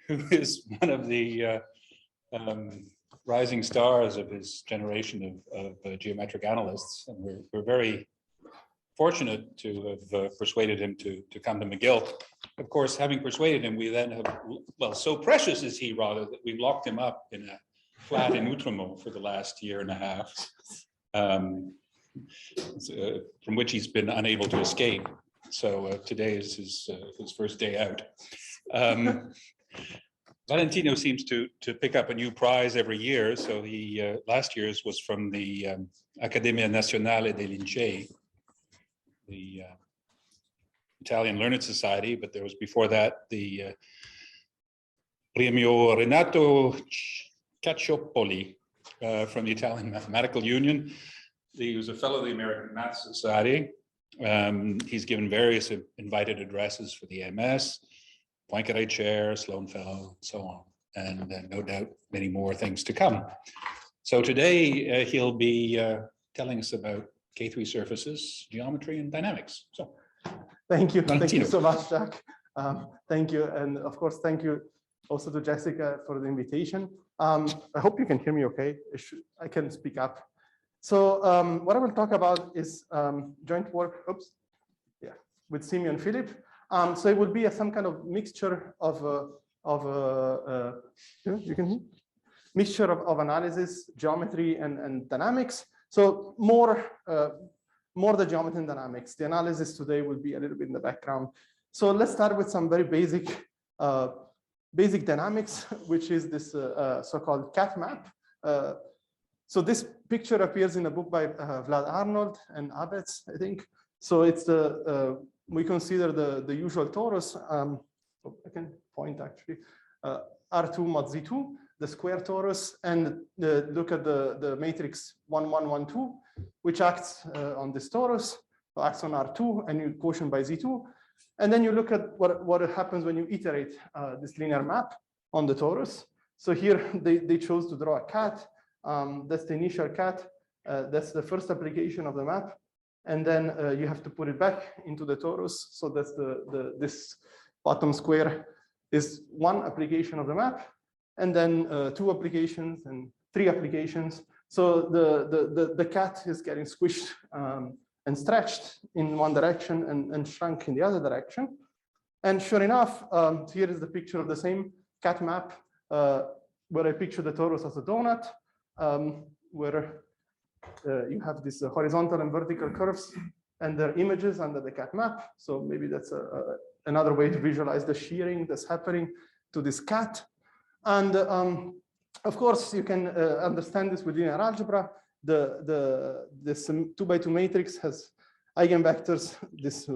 who is one of the rising stars of his generation of geometric analysts. And we're very fortunate to have persuaded him to come to McGill. Of course, having persuaded him, we then have, well, so precious is he rather that we've locked him up in a flat in Outremont for the last year and a half, from which he's been unable to escape. So today is his first day out. Valentino seems to pick up a new prize every year. So he last year's was from the Accademia Nazionale dei Lincei, the Italian Learned Society, but there was before that the Premio Renato Cacciopoli from the Italian Mathematical Union. He was a fellow of the American Math Society. He's given various invited addresses for the MS, Poincaré Chair, Sloan Fellow, and so on, and no doubt many more things to come. So today he'll be telling us about K3 surfaces, geometry, and dynamics. So, thank you. Valentino. Thank you so much, Jack. Thank you, and of course, thank you also to Jessica for the invitation. I hope you can hear me okay. I can speak up. So what I will talk about is joint work, with Simion Filip. So it will be some kind of mixture of you can hear? Mixture of analysis, geometry, and dynamics. So more the geometry and dynamics. The analysis today will be a little bit in the background. So let's start with some very basic dynamics, which is this so-called cat map. So this picture appears in a book by Vlad Arnold and Abetz, I think. So it's the we consider the usual torus. I can point actually R2 mod Z2, the square torus, and look at the matrix 1, 1, 1, 2, which acts on this torus, acts on R2, and you quotient by Z2. And then you look at what happens when you iterate this linear map on the torus. So here they chose to draw a cat. That's the initial cat. That's the first application of the map. And then you have to put it back into the torus. So that's this bottom square is one application of the map, and then 2 applications and 3 applications. So the cat is getting squished and stretched in one direction and shrunk in the other direction. And sure enough, here is the picture of the same cat map where I picture the torus as a donut, where you have these horizontal and vertical curves and their images under the cat map. So maybe that's another way to visualize the shearing that's happening to this cat. And of course, you can understand this with linear algebra. This 2x2 matrix has eigenvectors, this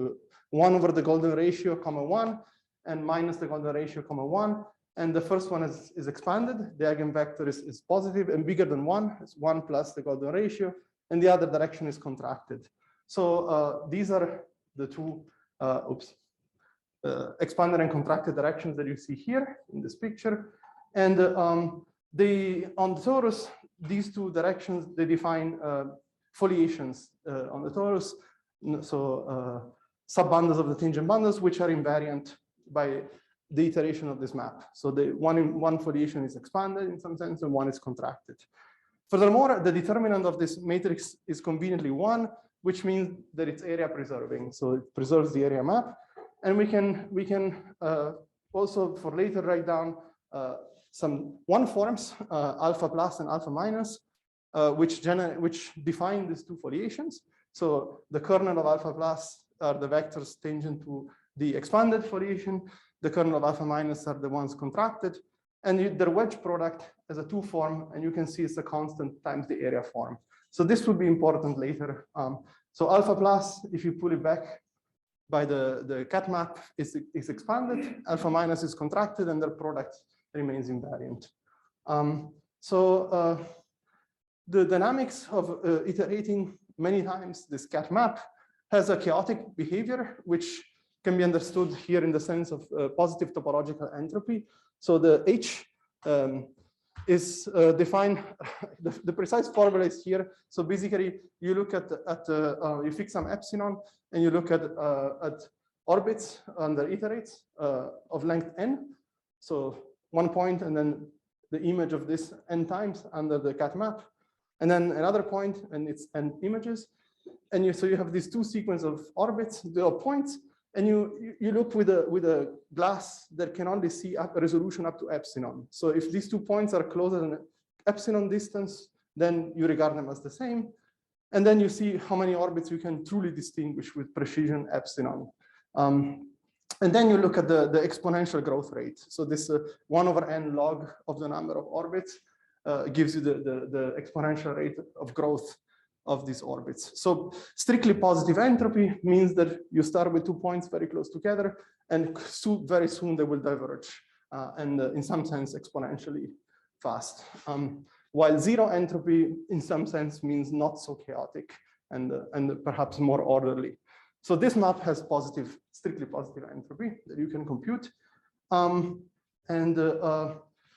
1 over the golden ratio, comma 1, and minus the golden ratio, comma 1. And the first one is expanded. The eigenvector is positive and bigger than 1. It's 1 plus the golden ratio. And the other direction is contracted. So these are the two expanded and contracted directions that you see here in this picture. And on the torus, these two directions, they define foliations on the torus. So subbundles of the tangent bundles, which are invariant by the iteration of this map. So the one foliation is expanded in some sense and one is contracted. Furthermore, the determinant of this matrix is conveniently 1, which means that it's area preserving. So it preserves the area map. And we can also for later write down some one forms, alpha plus and alpha minus, which define these two foliations. So the kernel of alpha plus are the vectors tangent to the expanded foliation. The kernel of alpha minus are the ones contracted, and their wedge product as a 2 form, and you can see it's a constant times the area form. So this will be important later. So alpha plus, if you pull it back by the cat map, is expanded, alpha minus is contracted, and their product remains invariant. So the dynamics of iterating many times this cat map has a chaotic behavior, which can be understood here in the sense of positive topological entropy. So the H is defined, the precise formula is here. So basically, you look at you fix some epsilon, and you look at orbits under iterates of length n. So one point and then the image of this n times under the cat map, and then another point and it's n images. And so you have these two sequences of orbits, there are points, and you look with a glass that can only see a resolution up to epsilon. So if these 2 points are closer than epsilon distance, then you regard them as the same. And then you see how many orbits you can truly distinguish with precision epsilon. And then you look at the exponential growth rate. So this 1/n log of the number of orbits gives you the exponential rate of growth of these orbits. So strictly positive entropy means that you start with 2 points very close together, and very soon they will diverge, and in some sense exponentially fast. While zero entropy, in some sense, means not so chaotic and perhaps more orderly. So this map has strictly positive entropy that you can compute.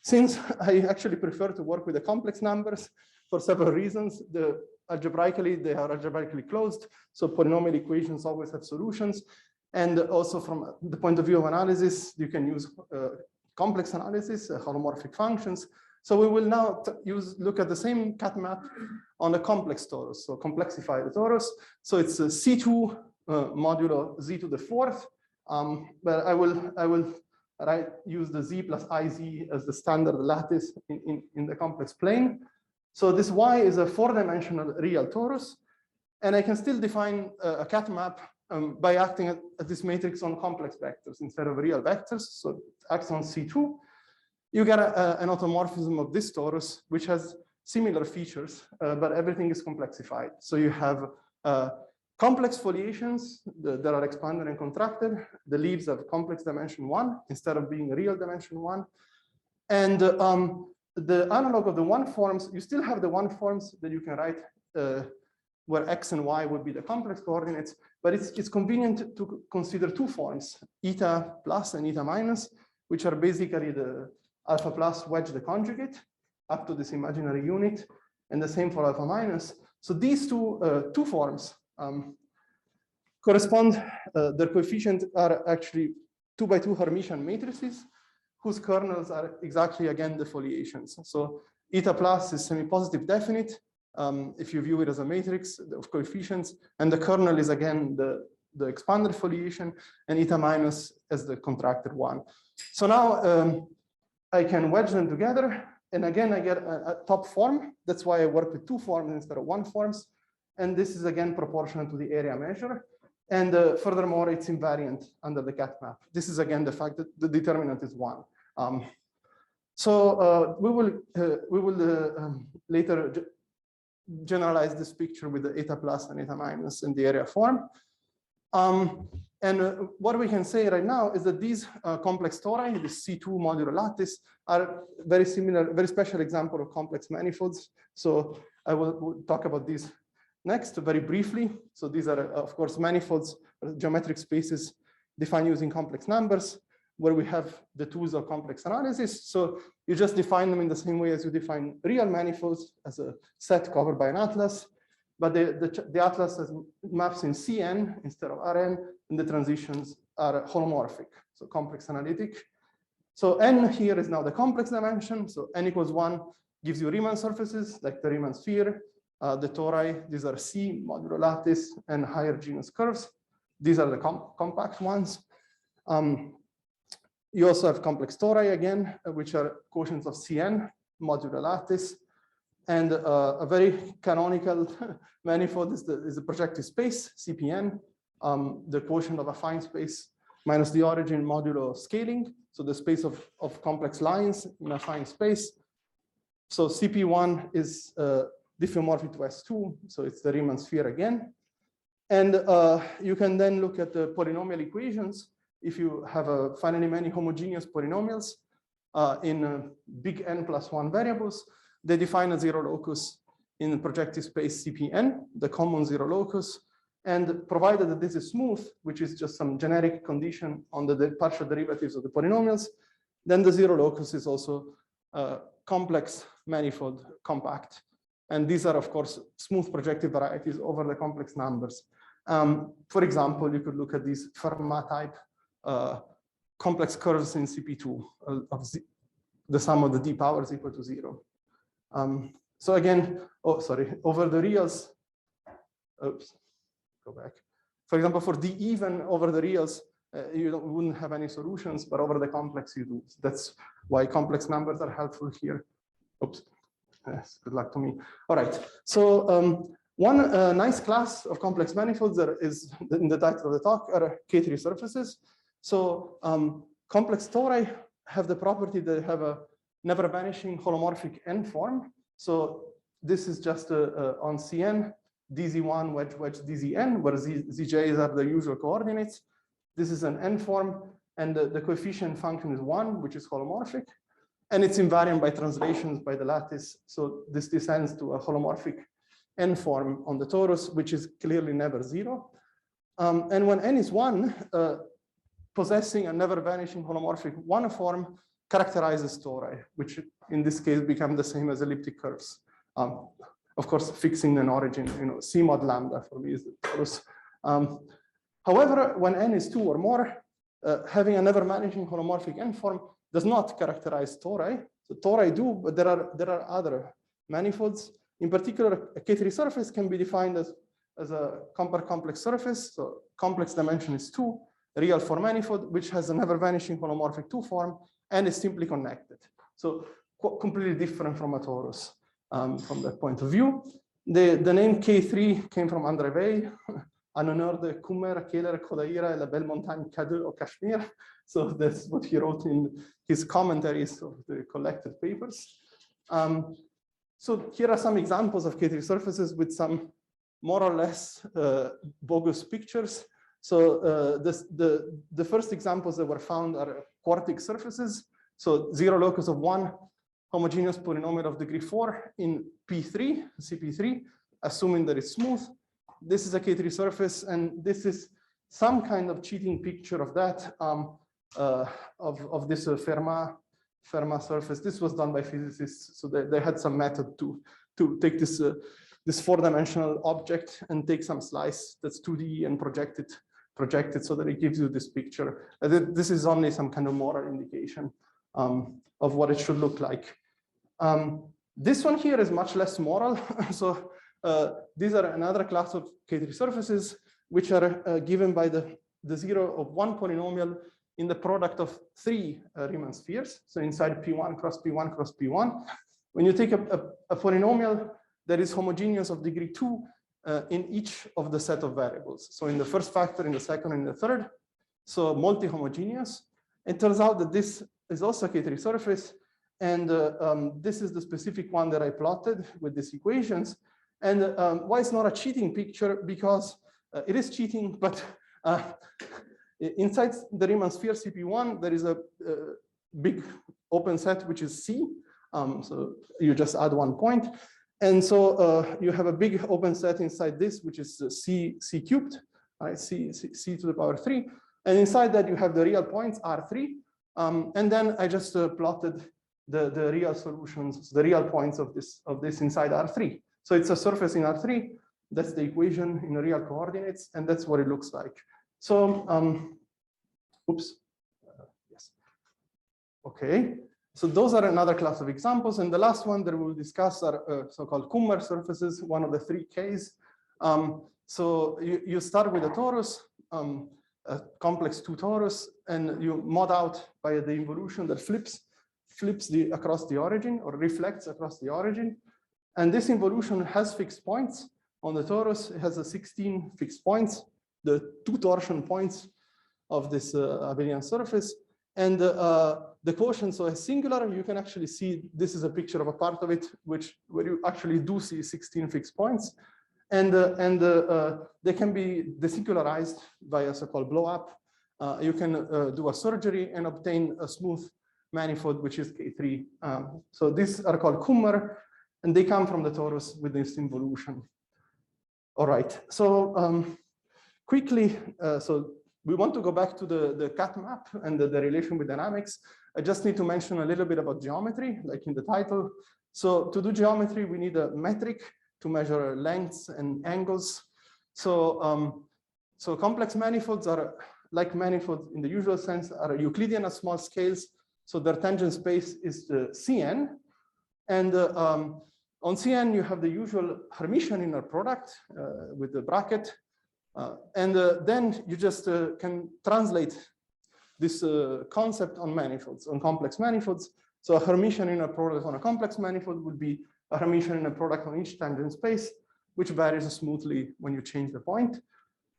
Since I actually prefer to work with the complex numbers for several reasons, they are algebraically closed. So polynomial equations always have solutions. And also from the point of view of analysis, you can use complex analysis, holomorphic functions. So we will now look at the same cat map on a complex torus, so complexify the torus. So it's a C2 modulo z to the fourth, but I will use the z plus iz as the standard lattice in the complex plane. So this y is a 4-dimensional real torus, and I can still define a cat map by acting at this matrix on complex vectors instead of real vectors. So it acts on C2. You get an automorphism of this torus, which has similar features, but everything is complexified. So you have complex foliations that are expanded and contracted. The leaves have complex dimension 1 instead of being real dimension 1. And the analog of the one forms, you still have the one forms that you can write where x and y would be the complex coordinates, but it's convenient to consider two forms, eta plus and eta minus, which are basically the alpha plus wedge the conjugate up to this imaginary unit, and the same for alpha minus. So these two forms correspond, their coefficients are actually 2 by 2 Hermitian matrices whose kernels are exactly again the foliations. So eta plus is semi-positive definite if you view it as a matrix of coefficients, and the kernel is again the expanded foliation, and eta minus as the contracted one. So now I can wedge them together, and again I get a top form. That's why I work with two forms instead of one forms, and this is again proportional to the area measure. And furthermore, it's invariant under the cat map. This is again the fact that the determinant is 1. So we will later generalize this picture with the eta plus and eta minus in the area form. And what we can say right now is that these complex tori, the C2 modular lattice, are very similar, very special example of complex manifolds. So I will talk about these next very briefly. So these are, of course, manifolds, geometric spaces defined using complex numbers, where we have the tools of complex analysis. So you just define them in the same way as you define real manifolds as a set covered by an atlas. But the atlas has maps in Cn instead of Rn, and the transitions are holomorphic, so complex analytic. So n here is now the complex dimension. So n equals 1 gives you Riemann surfaces, like the Riemann sphere. The tori, these are C modulo lattice and higher genus curves. These are the compact ones. You also have complex tori again, which are quotients of Cn modulo lattice. And a very canonical manifold is the projective space, CPN, the quotient of affine space minus the origin modulo scaling. So the space of complex lines in affine space. So CP1 is diffeomorphic to S2, so it's the Riemann sphere again. And you can then look at the polynomial equations. If you have finally many homogeneous polynomials in big n plus 1 variables, they define a zero locus in the projective space CPN, the common zero locus. And provided that this is smooth, which is just some generic condition on the partial derivatives of the polynomials, then the zero locus is also complex manifold compact. And these are, of course, smooth projective varieties over the complex numbers. For example, you could look at these Fermat type complex curves in CP2 the sum of the d powers equal to 0. So again, oh, sorry, over the reals, oops, go back. For example, for d even over the reals, you wouldn't have any solutions, but over the complex you do. That's why complex numbers are helpful here. Oops, yes, good luck to me. All right, so one nice class of complex manifolds that is in the title of the talk are K3 surfaces. So complex tori have the property that they have a never vanishing holomorphic n form. So this is just on Cn, dz1 wedge dzn, where zj's are the usual coordinates. This is an n form, and the coefficient function is 1, which is holomorphic, and it's invariant by translations by the lattice. So this descends to a holomorphic n form on the torus, which is clearly never 0. And when n is 1, possessing a never vanishing holomorphic 1 form characterizes tori, which in this case become the same as elliptic curves. Of course, fixing an origin, C mod lambda for me is the torus. However, when n is 2 or more, having a never vanishing holomorphic n form does not characterize tori. So tori do, but there are other manifolds. In particular, a K3 surface can be defined as a complex surface. So complex dimension is 2, real 4 manifold, which has a never vanishing holomorphic 2 form and is simply connected. So completely different from a torus from that point of view. The name K3 came from André Weil, en honneur de Kummer, Keller, Kodaira, et la belle montagne K2 au Kashmir. So that's what he wrote in his commentaries of the collected papers. So here are some examples of K3 surfaces with some more or less bogus pictures. So the first examples that were found are quartic surfaces. So 0 locus of 1 homogeneous polynomial of degree 4 in P3, CP3, assuming that it's smooth. This is a K3 surface, and this is some kind of cheating picture of that, of this Fermat surface. This was done by physicists, so they had some method to take this 4-dimensional object and take some slice that's 2D and project it so that it gives you this picture. This is only some kind of moral indication of what it should look like. This one here is much less moral. So these are another class of K3 surfaces, which are given by the 0 of 1 polynomial in the product of 3 Riemann spheres. So inside P1 cross P1 cross P1, when you take a polynomial that is homogeneous of degree 2 in each of the set of variables. So in the first factor, in the second, and in the third, so multi-homogeneous. It turns out that this is also a K3 surface, and this is the specific one that I plotted with these equations. And why it's not a cheating picture? Because it is cheating, but inside the Riemann sphere CP1, there is a big open set, which is C. So you just add 1 point. And so you have a big open set inside this, which is C cubed, right? C to the power 3. And inside that, you have the real points, R3. And then I just plotted the real solutions, the real points of this inside R3. So it's a surface in R3. That's the equation in real coordinates, and that's what it looks like. So, oops, yes. Okay, so those are another class of examples. And the last one that we'll discuss are so-called Kummer surfaces, one of the 3 Ks. So you start with a torus, a complex 2 torus, and you mod out by the involution that flips across the origin or reflects across the origin. And this involution has fixed points on the torus. It has 16 fixed points, the 2 torsion points of this abelian surface. And the quotient, so as singular, you can actually see this is a picture of a part of it, where you actually do see 16 fixed points. And they can be desingularized by a so-called blow up. You can do a surgery and obtain a smooth manifold, which is K3. So these are called Kummer, and they come from the torus with this involution. All right, so quickly, so we want to go back to the cat map and the relation with dynamics. I just need to mention a little bit about geometry, like in the title. So to do geometry, we need a metric to measure lengths and angles. So, complex manifolds are, like manifolds in the usual sense, are Euclidean at small scales. So their tangent space is the Cn. And on Cn, you have the usual Hermitian inner product with the bracket. And then you just can translate this concept on manifolds, on complex manifolds. So a Hermitian inner product on a complex manifold would be a Hermitian inner product on each tangent space, which varies smoothly when you change the point.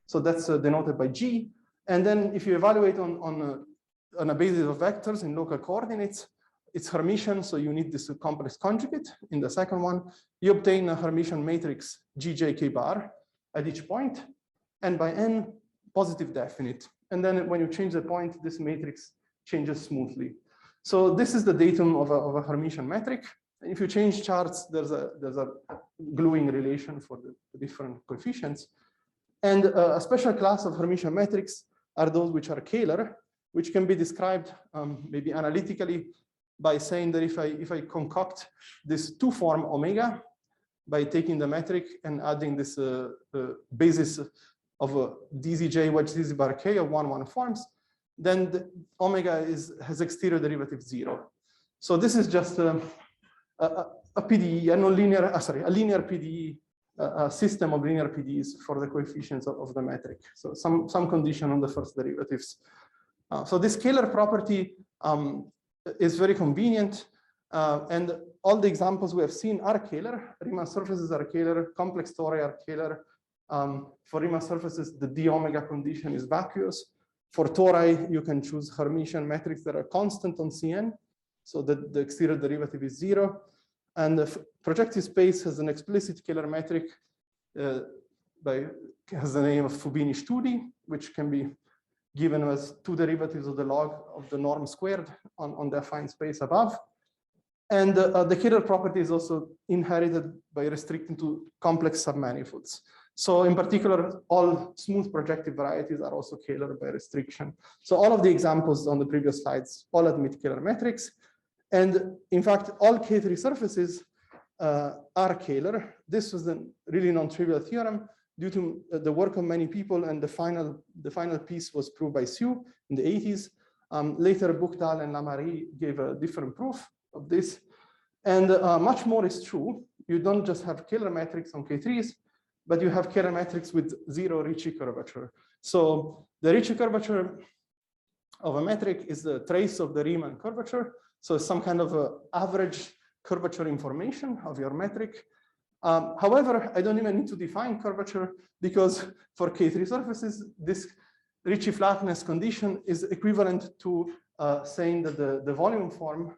So that's denoted by G. And then if you evaluate on a basis of vectors in local coordinates, it's Hermitian, so you need this complex conjugate. In the second one, you obtain a Hermitian matrix GJK bar at each point, and by n, positive definite. And then when you change the point, this matrix changes smoothly. So this is the datum of a Hermitian metric. If you change charts, there's a gluing relation for the different coefficients. And a special class of Hermitian metrics are those which are Kähler, which can be described maybe analytically by saying that if I concoct this two-form omega by taking the metric and adding this basis of a DZJ wedge ZZ bar K of 1 forms, then the omega has exterior derivative 0. So this is just a PDE, a linear PDE, a system of linear PDEs for the coefficients of the metric. So some condition on the first derivatives. So this scalar property is very convenient, and all the examples we have seen are Kähler. Riemann surfaces are Kähler, complex tori are Kähler. For Riemann surfaces, the d omega condition is vacuous. For tori, you can choose Hermitian metrics that are constant on Cn, so that the exterior derivative is 0. And the projective space has an explicit Kähler metric has the name of Fubini-Studi, which can be given as 2 derivatives of the log of the norm squared on the affine space above. And the Kähler property is also inherited by restricting to complex submanifolds. So in particular, all smooth projective varieties are also Kähler by restriction. So all of the examples on the previous slides all admit Kähler metrics. And in fact, all K3 surfaces are Kähler. This was a really non-trivial theorem due to the work of many people, and the final piece was proved by Hsu in the 80s. Later, Buchdahl and Lamarie gave a different proof of this. And much more is true. You don't just have Kähler metrics on K3s, but you have Kähler metrics with 0 Ricci curvature. So the Ricci curvature of a metric is the trace of the Riemann curvature. So some kind of average curvature information of your metric. However, I don't even need to define curvature, because for K3 surfaces, this Ricci flatness condition is equivalent to saying that the volume form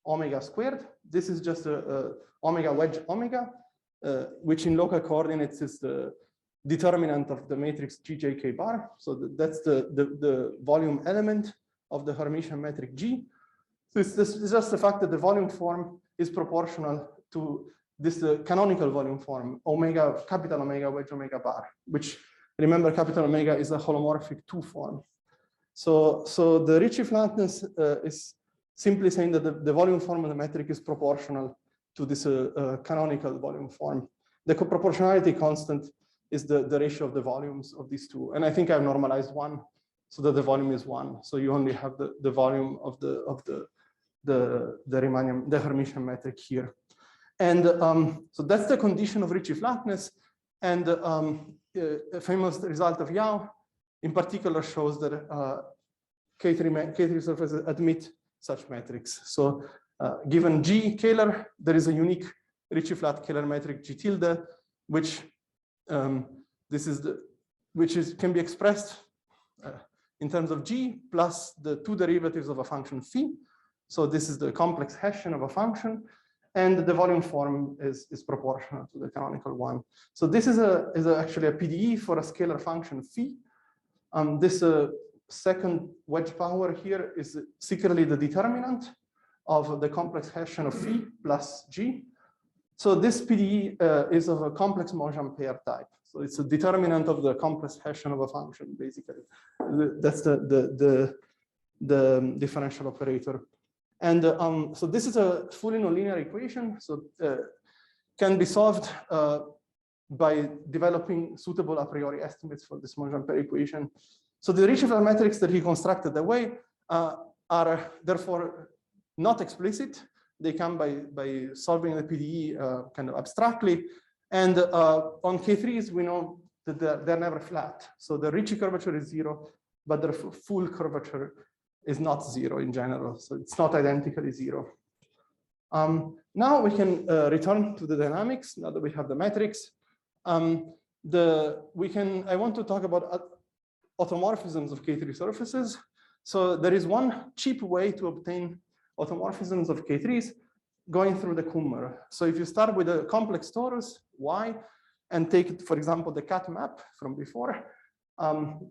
omega squared, this is just a omega wedge omega, which in local coordinates is the determinant of the matrix GJK bar. So that's the volume element of the Hermitian metric G. So it's just the fact that the volume form is proportional to this canonical volume form, omega, capital omega wedge omega bar, which, remember, capital omega is a holomorphic 2 form. So the Ricci flatness is simply saying that the volume form of the metric is proportional to this canonical volume form. The proportionality constant is the ratio of the volumes of these two. And I think I've normalized 1 so that the volume is 1. So you only have the volume of the Hermitian metric here. And so that's the condition of Ricci flatness. And a famous result of Yau in particular shows that K3 surfaces admit such metrics. So given G Kähler, there is a unique Ricci flat Kähler metric G tilde, which can be expressed in terms of G plus the 2 derivatives of a function phi. So this is the complex Hessian of a function, and the volume form is proportional to the canonical one. So this is actually a PDE for a scalar function phi. This second wedge power here is secretly the determinant of the complex Hessian of phi plus G. So this PDE is of a complex Monge pair type. So it's a determinant of the complex Hessian of a function, basically. That's the differential operator. And so this is a fully nonlinear equation. So can be solved by developing suitable a priori estimates for this Monge pair equation. So the Ricci metrics that he constructed that way are therefore not explicit. They come by solving the PDE kind of abstractly. And on K3s, we know that they're never flat. So the Ricci curvature is 0, but the full curvature is not 0 in general. So it's not identically 0. Now we can return to the dynamics, now that we have the metrics. I want to talk about automorphisms of K3 surfaces. So there is one cheap way to obtain automorphisms of K3s going through the Kummer. So if you start with a complex torus, Y, and take, for example, the cat map from before,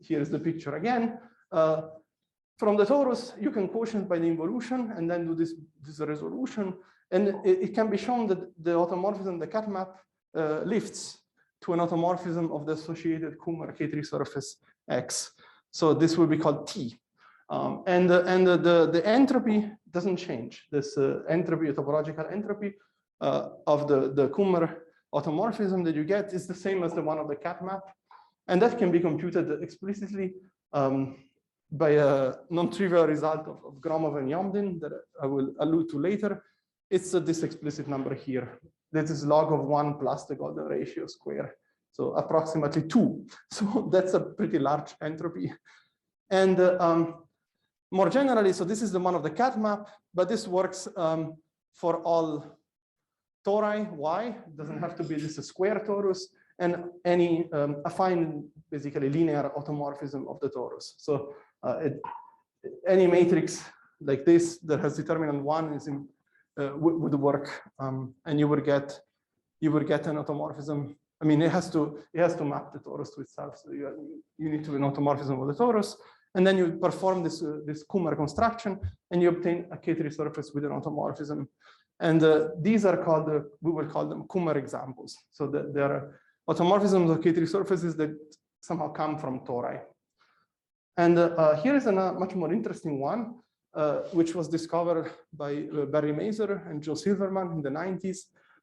here's the picture again. From the torus, you can quotient by the involution and then do this resolution. And it can be shown that the automorphism, the cat map, lifts to an automorphism of the associated Kummer K3 surface X. So this will be called T. And the entropy doesn't change. This entropy, topological entropy of the Kummer automorphism that you get is the same as the one of the cat map. And that can be computed explicitly by a non-trivial result of Gromov and Yomdin that I will allude to later. It's this explicit number here. This is log of 1 plus the golden ratio square. So approximately 2. So that's a pretty large entropy. And more generally, so this is the one of the cat map, but this works for all tori Y. It doesn't have to be this square torus, and any affine, basically linear automorphism of the torus. So any matrix like this that has determinant 1 is would work, and you would get an automorphism. I mean, it has to map the torus to itself. So you need to have an automorphism of the torus, and then you perform this Kummer construction, and you obtain a K3 surface with an automorphism. And these are called, we will call them Kummer examples. So there are automorphisms of K3 surfaces that somehow come from tori. And here is a much more interesting one, which was discovered by Barry Mazur and Joe Silverman in the 90s.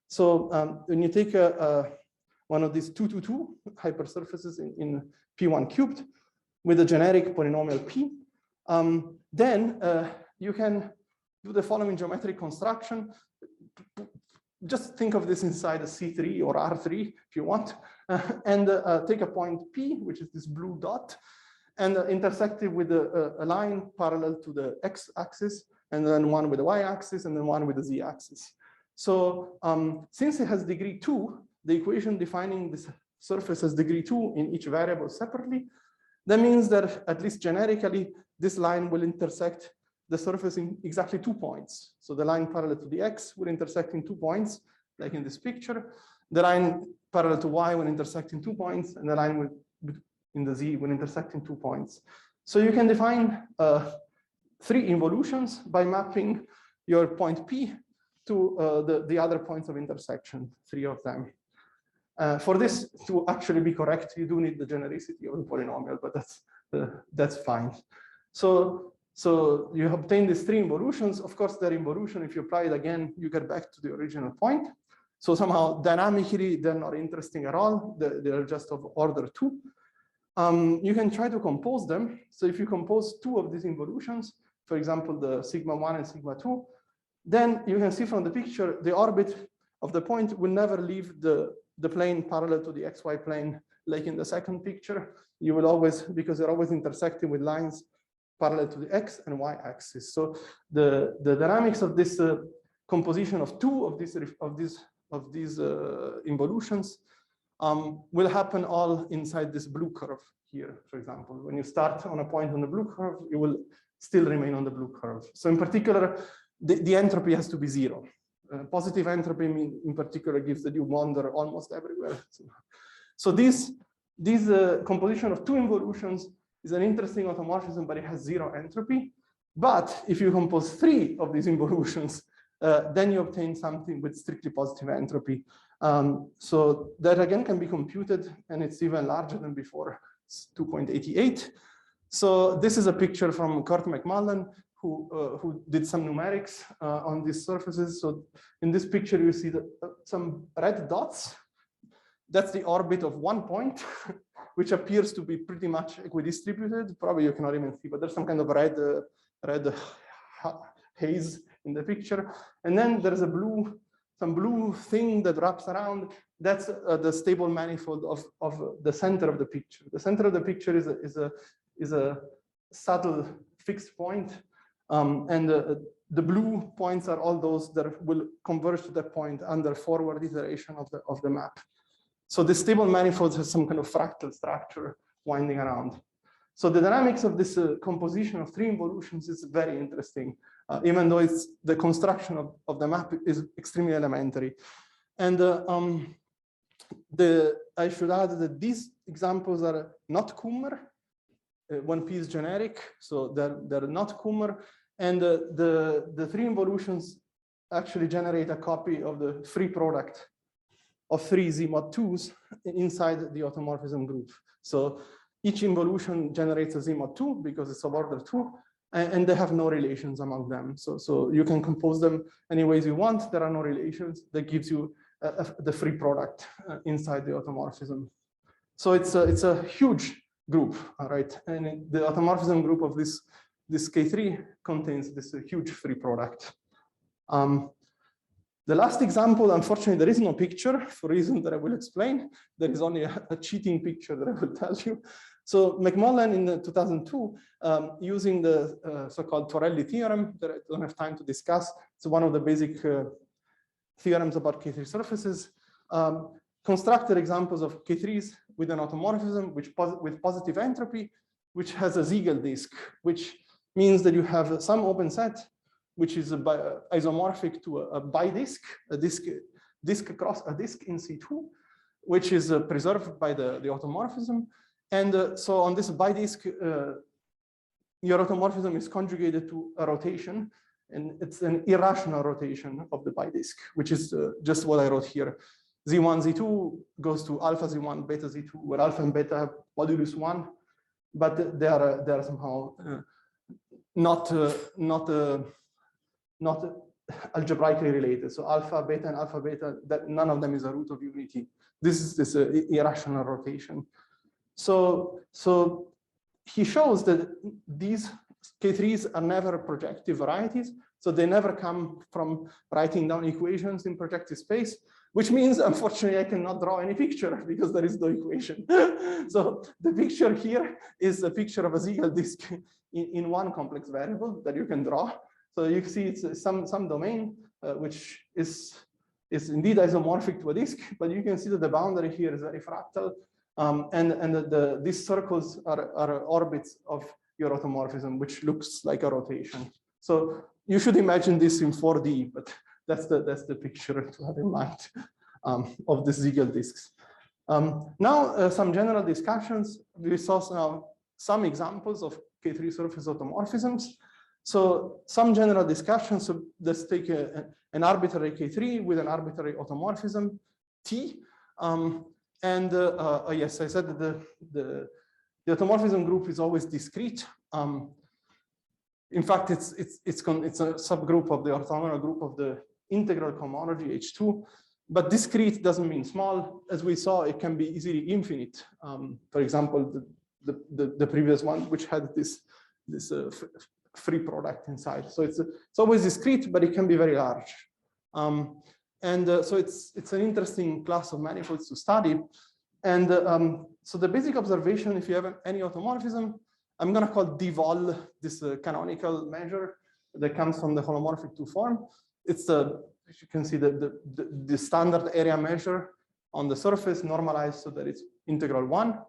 So when you take one of these 2-2-2 hypersurfaces in P1 cubed with a generic polynomial P, then you can do the following geometric construction. Just think of this inside a C3 or R3 if you want, and take a point P, which is this blue dot, and intersect it with a line parallel to the x-axis, and then one with the y-axis, and then one with the z-axis. So since it has degree 2, the equation defining this surface has degree 2 in each variable separately, that means that at least generically, this line will intersect the surface in exactly 2 points. So the line parallel to the x will intersect in 2 points, like in this picture. The line parallel to y will intersect in 2 points, and the line in the z will intersect in 2 points. So you can define 3 involutions by mapping your point P to the other points of intersection, 3 of them. For this to actually be correct, you do need the genericity of the polynomial, but that's fine. So you obtain these 3 involutions. Of course, their involution, if you apply it again, you get back to the original point. So somehow dynamically, they're not interesting at all. They're just of order 2. You can try to compose them. So if you compose 2 of these involutions, for example, the sigma 1 and sigma 2, then you can see from the picture, the orbit of the point will never leave the plane parallel to the xy plane, like in the second picture. You will always, because they're always intersecting with lines parallel to the x and y axis. So the dynamics of this composition of 2 of these involutions will happen all inside this blue curve here, for example. When you start on a point on the blue curve, you will still remain on the blue curve. So in particular, the entropy has to be 0. Positive entropy in particular gives that you wander almost everywhere. So this composition of 2 involutions is an interesting automorphism, but it has 0 entropy. But if you compose 3 of these involutions, then you obtain something with strictly positive entropy. So that again can be computed, and it's even larger than before. It's 2.88. So this is a picture from Kurt McMullen, who did some numerics on these surfaces. So in this picture, you see some red dots. That's the orbit of 1 point, which appears to be pretty much equidistributed. Probably you cannot even see, but there's some kind of red haze in the picture. And then there's some blue thing that wraps around. That's the stable manifold of the center of the picture. The center of the picture is a subtle fixed point. And the blue points are all those that will converge to that point under forward iteration of the map. So the stable manifold has some kind of fractal structure winding around. So the dynamics of this composition of three involutions is very interesting, even though it's the construction of the map is extremely elementary. And I should add that these examples are not Kummer. 1P is generic, so they're not Kummer. And the three involutions actually generate a copy of the free product of three Z mod 2s inside the automorphism group. So each involution generates a Z mod 2 because it's of order 2, and they have no relations among them. So you can compose them any ways you want. There are no relations. That gives you the free product inside the automorphism. So it's a huge group, all right? And the automorphism group of this K3 contains this huge free product. The last example, unfortunately, there is no picture for reasons that I will explain. There is only a cheating picture that I will tell you. So McMullen in 2002, using the so-called Torelli Theorem that I don't have time to discuss, it's one of the basic theorems about K3 surfaces, constructed examples of K3s with an automorphism with positive entropy, which has a Siegel disk, which means that you have some open set which is isomorphic to a bidisk, a disk across a disk in C2, which is preserved by the automorphism. And so on this bidisk, your automorphism is conjugated to a rotation, and it's an irrational rotation of the bidisk, which is just what I wrote here. Z1, Z2 goes to alpha Z1, beta Z2, where alpha and beta have modulus 1, but they are somehow not algebraically related. So alpha, beta, and alpha, beta, that none of them is a root of unity. This is this irrational rotation. So he shows that these K3s are never projective varieties. So they never come from writing down equations in projective space, which means, unfortunately, I cannot draw any picture because there is no equation. So the picture here is a picture of a Siegel disk in one complex variable that you can draw. So you can see it's some domain which is indeed isomorphic to a disk, but you can see that the boundary here is very fractal, and these circles are orbits of your automorphism, which looks like a rotation. So you should imagine this in 4D, but that's the picture to have in mind of the Siegel disks. Now some general discussions. We saw now some examples of K3 surface automorphisms. So some general discussions. So let's take an arbitrary K3 with an arbitrary automorphism T. Yes, I said that the automorphism group is always discrete. In fact, it's a subgroup of the orthogonal group of the integral cohomology H2. But discrete doesn't mean small. As we saw, it can be easily infinite. For example, the previous one, which had this free product inside. So it's always discrete, but it can be very large. So it's an interesting class of manifolds to study. And so the basic observation, if you have any automorphism, I'm going to call dvol this canonical measure that comes from the holomorphic 2 form. It's as you can see, the standard area measure on the surface normalized so that it's integral 1.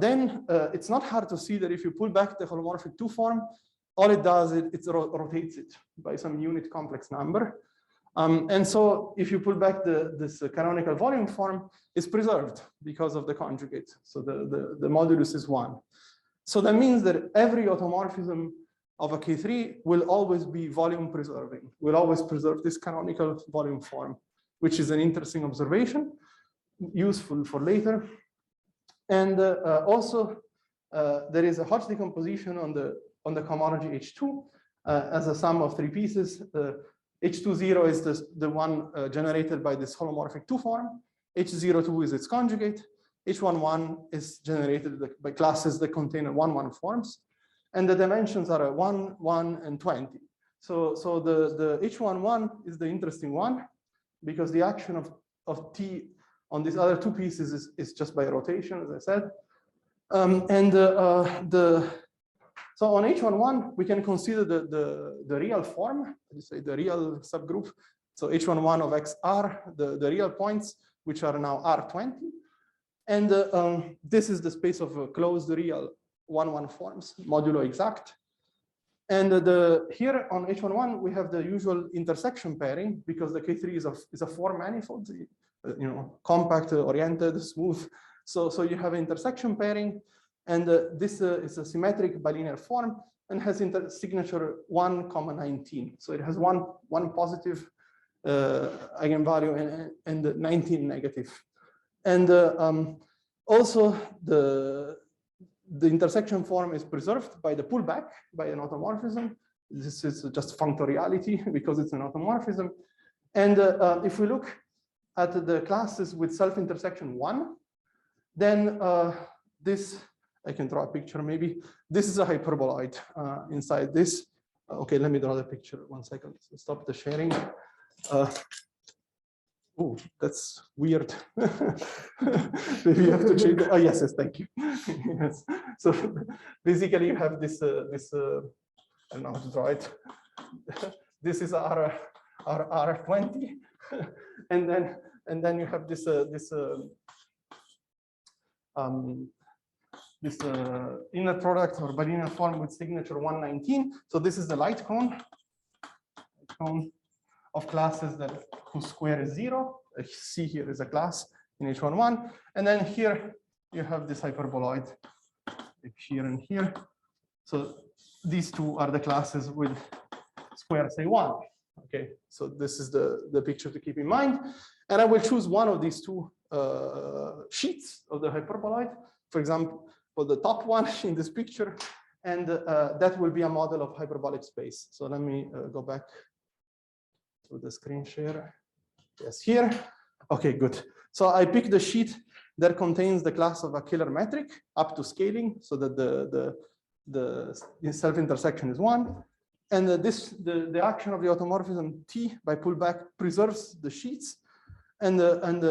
Then it's not hard to see that if you pull back the holomorphic 2 form, all it does is it rotates it by some unit complex number. And so if you pull back this canonical volume form, it's preserved because of the conjugate. So the modulus is 1. So that means that every automorphism of a K3 will always be volume preserving, will always preserve this canonical volume form, which is an interesting observation, useful for later. And also, there is a Hodge decomposition on the cohomology H2 as a sum of 3 pieces. H20 is the one generated by this holomorphic 2 form. H02 is its conjugate. H11 is generated by classes that contain 1,1 forms. And the dimensions are 1, 1, and 20. So the H11 is the interesting one because the action of T on these other two pieces is just by rotation, as I said. So on H11, we can consider the real form, say the real subgroup. So H11 of XR, the real points, which are now R20. And this is the space of closed real 1-1 forms, modulo exact. And here on H11, we have the usual intersection pairing because the K3 is a 4 manifold, compact, oriented, smooth. So you have intersection pairing, and this is a symmetric bilinear form and has signature 1,19. So it has one positive eigenvalue and 19 negative. And also the intersection form is preserved by the pullback by an automorphism. This is just functoriality because it's an automorphism. And if we look at the classes with self-intersection 1, then this, I can draw a picture maybe. This is a hyperboloid inside this. Okay, let me draw the picture. 1 second. So stop the sharing. Oh, that's weird. Maybe you have to change. Oh, yes, thank you. Yes. So basically, you have this. I don't know how to draw it. This is our R20, and then you have this inner product or bilinear form with signature 119. So this is the light cone of classes whose square is 0. C here is a class in H11. And then here you have this hyperboloid here and here. So these two are the classes with square, say 1. Okay, so this is the picture to keep in mind. And I will choose one of these two sheets of the hyperboloid. For example, for the top one in this picture. And that will be a model of hyperbolic space. So let me go back to the screen share. Yes, here. Okay, good. So I picked the sheet that contains the class of a killer metric up to scaling, so that the self-intersection is 1. And the action of the automorphism T by pullback preserves the sheets. And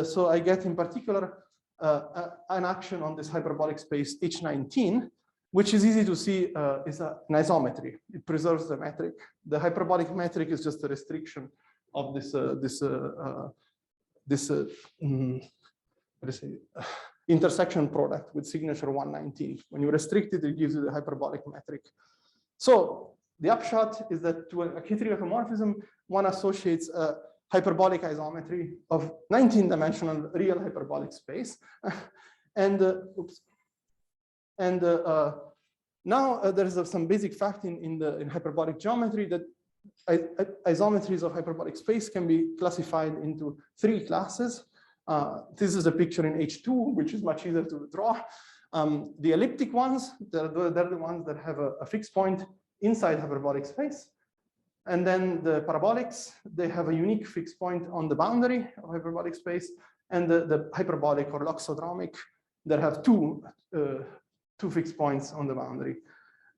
so I get in particular an action on this hyperbolic space H19, which is easy to see is an isometry. It preserves the metric. The hyperbolic metric is just a restriction of this intersection product with signature 119. When you restrict it, it gives you the hyperbolic metric. So the upshot is that to a K3 automorphism, one associates a hyperbolic isometry of 19-dimensional real hyperbolic space. And now there's some basic fact in hyperbolic geometry that isometries of hyperbolic space can be classified into 3 classes. This is a picture in H2, which is much easier to draw. The elliptic ones, they're the ones that have a fixed point inside hyperbolic space. And then the parabolics, they have a unique fixed point on the boundary of hyperbolic space. And the hyperbolic or loxodromic that have two fixed points on the boundary.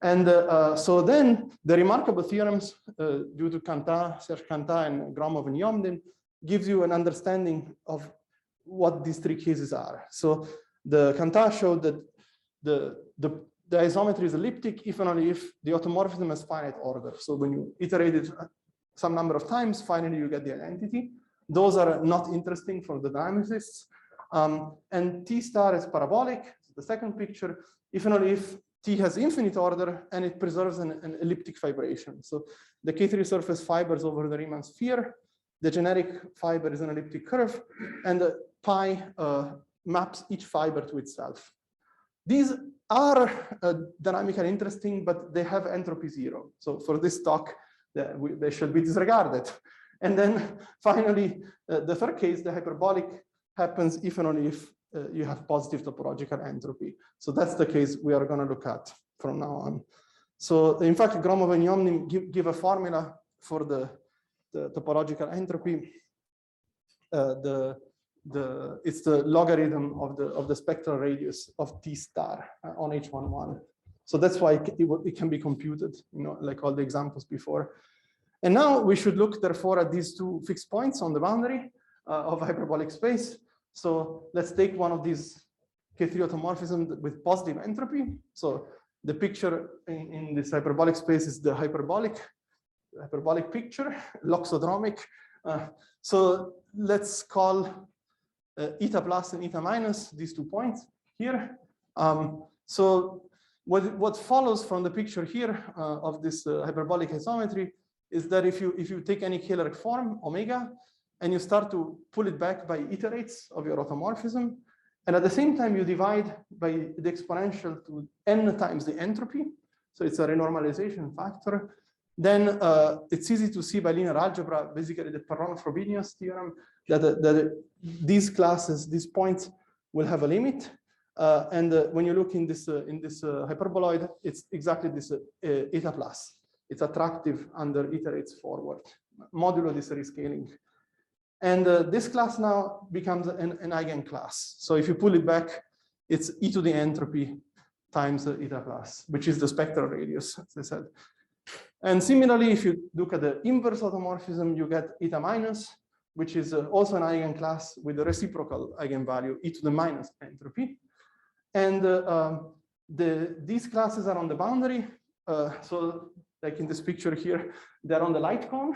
And so then the remarkable theorems due to Cantat, Serge Cantat, and Gromov and Yomdin gives you an understanding of what these 3 cases are. So the Cantat showed that the isometry is elliptic if and only if the automorphism has finite order. So when you iterate it some number of times, finally you get the identity. Those are not interesting for the dynamicists. And T star is parabolic, the second picture, if and only if T has infinite order and it preserves an elliptic fibration. So the K3 surface fibers over the Riemann sphere, the generic fiber is an elliptic curve, and the pi maps each fiber to itself. These are dynamically interesting, but they have entropy 0. So for this talk, they should be disregarded. And then finally, the third case, the hyperbolic, happens if and only if you have positive topological entropy. So that's the case we are going to look at from now on. So in fact, Gromov and Yomdin give a formula for the topological entropy. It's the logarithm of the spectral radius of T star on H11. So that's why it can be computed, like all the examples before. And now we should look, therefore, at these two fixed points on the boundary of hyperbolic space. So let's take one of these K3 automorphisms with positive entropy. So the picture in this hyperbolic space is the hyperbolic picture, loxodromic. So let's call eta plus and eta minus these 2 points here. So what follows from the picture here of this hyperbolic isometry is that if you take any Kähler form omega and you start to pull it back by iterates of your automorphism, and at the same time you divide by the exponential to n times the entropy, so it's a renormalization factor, then it's easy to see by linear algebra, basically the Perron-Frobenius theorem, that these classes, these points will have a limit. And when you look in this hyperboloid, it's exactly this eta plus. It's attractive under iterates forward, modulo this rescaling. And this class now becomes an Eigen class. So if you pull it back, it's e to the entropy times eta plus, which is the spectral radius, as I said. And similarly, if you look at the inverse automorphism, you get eta minus, which is also an Eigen class with a reciprocal eigenvalue, e to the minus entropy. And these classes are on the boundary. So like in this picture here, they're on the light cone.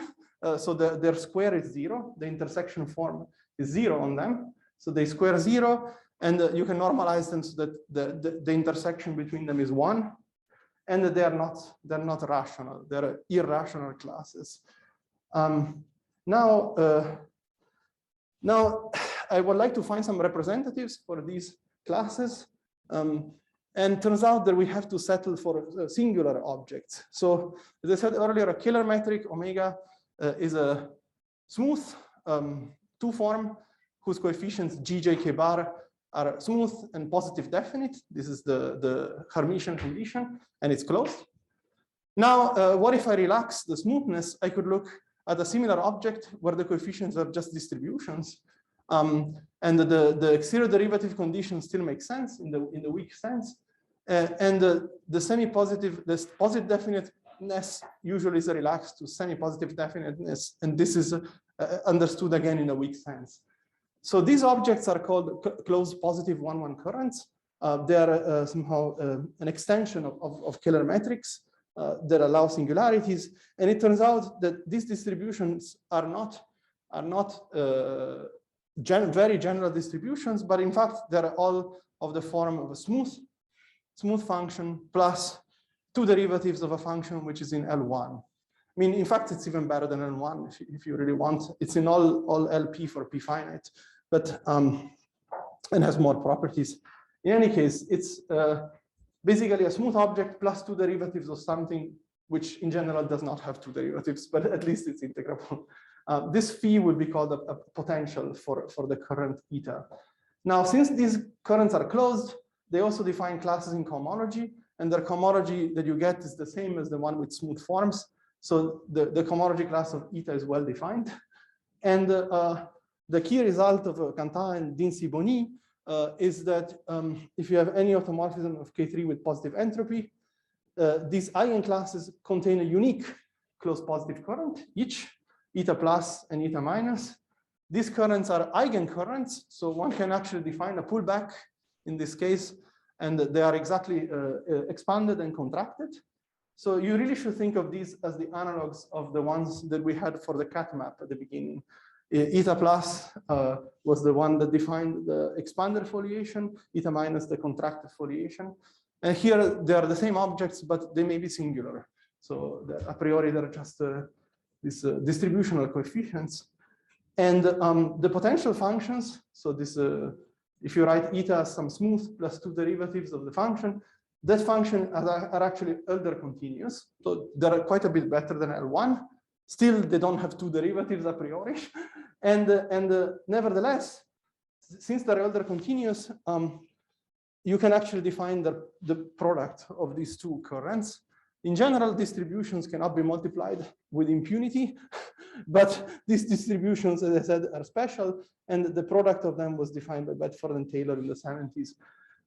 So their square is 0. The intersection form is 0 on them. So they square 0, and you can normalize them so that the intersection between them is 1. And they're not rational. They're irrational classes. Now I would like to find some representatives for these classes. And turns out that we have to settle for singular objects. So as I said earlier, a Kähler metric omega is a smooth 2-form whose coefficients g, j, k bar are smooth and positive definite. This is the Hermitian condition, and it's closed. Now, what if I relax the smoothness? I could look at a similar object where the coefficients are just distributions. And the exterior derivative condition still makes sense in the weak sense. And the semi-positive, this positive definiteness usually is relaxed to semi-positive definiteness. And this is understood again in a weak sense. So these objects are called closed positive 1-1 currents. They are somehow an extension of Kähler metrics that allow singularities. And it turns out that these distributions are not very general distributions, but in fact, they're all of the form of a smooth function plus 2 derivatives of a function which is in L1. I mean, in fact, it's even better than L1 if you really want. It's in all LP for P finite, but and has more properties. In any case, it's basically a smooth object plus 2 derivatives of something which in general does not have 2 derivatives, but at least it's integrable. This phi would be called a potential for the current eta. Now, since these currents are closed, they also define classes in cohomology, and their cohomology that you get is the same as the one with smooth forms. So the cohomology class of eta is well defined. And the key result of Cantat and Dincy-Bony is that if you have any automorphism of K3 with positive entropy, these eigenclasses contain a unique closed positive current, each eta plus and eta minus. These currents are eigencurrents, so one can actually define a pullback in this case, and they are exactly expanded and contracted. So you really should think of these as the analogs of the ones that we had for the cat map at the beginning. Eta plus was the one that defined the expanded foliation, eta minus the contracted foliation. And here they are the same objects, but they may be singular. So a priori they're just these distributional coefficients. And the potential functions, so this, if you write eta as some smooth plus 2 derivatives of the function, that function are actually Hölder continuous. So they're quite a bit better than L1. Still, they don't have 2 derivatives a priori. And nevertheless, since they're Hölder continuous, you can actually define the product of these 2 currents. In general, distributions cannot be multiplied with impunity, but these distributions, as I said, are special, and the product of them was defined by Bedford and Taylor in the 70s.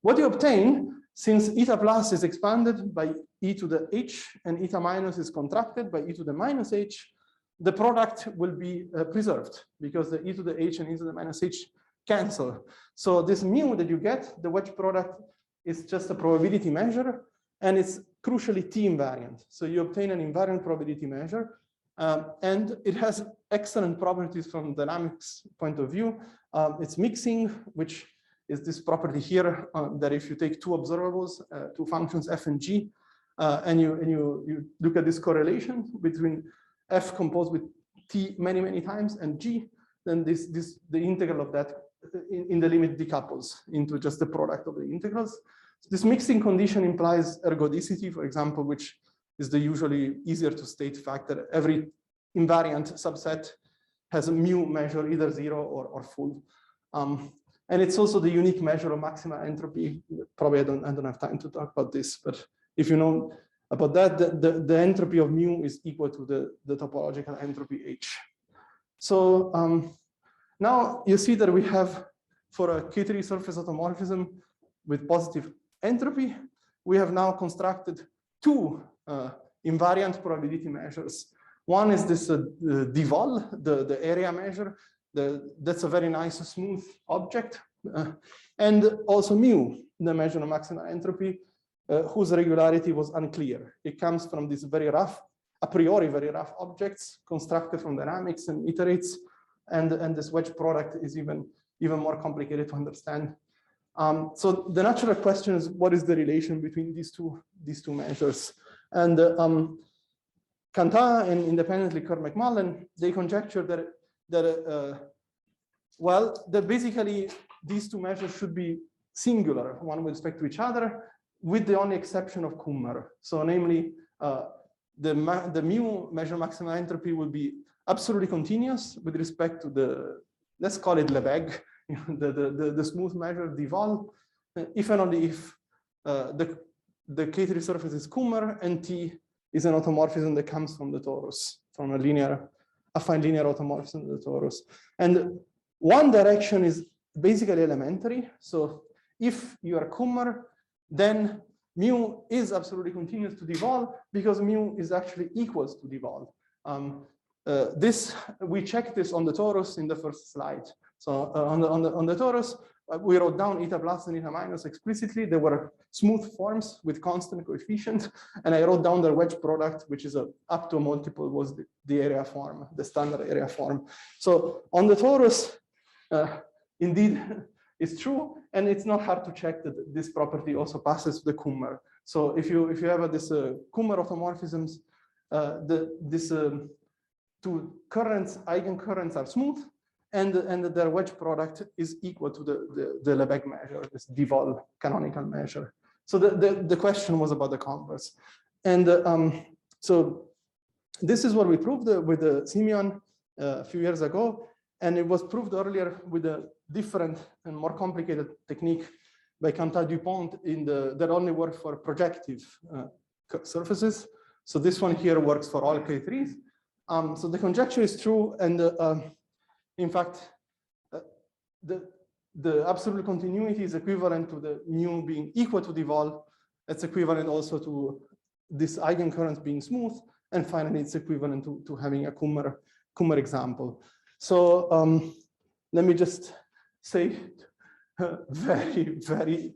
What you obtain, since eta plus is expanded by e to the h and eta minus is contracted by e to the minus h, the product will be preserved because the e to the h and e to the minus h cancel. So this mu that you get, the wedge product, is just a probability measure, and it's crucially T invariant. So you obtain an invariant probability measure, and it has excellent properties from dynamics point of view. It's mixing, which is this property here, that if you take two observables, two functions f and g, and you look at this correlation between f composed with t many times and g, then the integral of that in the limit decouples into just the product of the integrals. This mixing condition implies ergodicity, for example, which is the usually easier to state fact that every invariant subset has a mu measure, either 0 or full. And it's also the unique measure of maximal entropy. Probably I don't have time to talk about this, but if you know about that, the entropy of mu is equal to the topological entropy H. So now you see that we have, for a K3 surface automorphism with positive entropy, we have now constructed two invariant probability measures. One is this Duval, the area measure. That's a very nice, smooth object. And also mu, the measure of maximal entropy, whose regularity was unclear. It comes from these very rough, a priori very rough objects constructed from dynamics and iterates. And this wedge product is even more complicated to understand. So the natural question is, what is the relation between these two measures? And Cantat and independently Kerr-McMullen, they conjecture that basically these two measures should be singular, one with respect to each other, with the only exception of Kummer. So namely, the mu measure maximal entropy will be absolutely continuous with respect to the, let's call it Lebesgue, the smooth measure Duval, if and only if the K3 surface is Kummer and T is an automorphism that comes from the torus, from a affine linear automorphism of the torus. And one direction is basically elementary. So if you are Kummer, then mu is absolutely continuous to Duval because mu is actually equals to Duval. We checked this on the torus in the first slide. So on the torus, we wrote down eta plus and eta minus explicitly. There were smooth forms with constant coefficient, and I wrote down their wedge product, which is up to a multiple was the area form, the standard area form. So on the torus, indeed, it's true, and it's not hard to check that this property also passes the Kummer. So if you have this Kummer automorphisms, these two currents, Eigen currents, are smooth, and their wedge product is equal to the Lebesgue measure, this Duval canonical measure. So the question was about the converse. And so this is what we proved with the Simion a few years ago. And it was proved earlier with a different and more complicated technique by Cantat-Dupont that only worked for projective surfaces. So this one here works for all K3s. So the conjecture is true, and in fact, the absolute continuity is equivalent to the mu being equal to Duval. It's equivalent also to this eigencurrent being smooth, and finally, it's equivalent to having a Kummer example. So let me just say very, very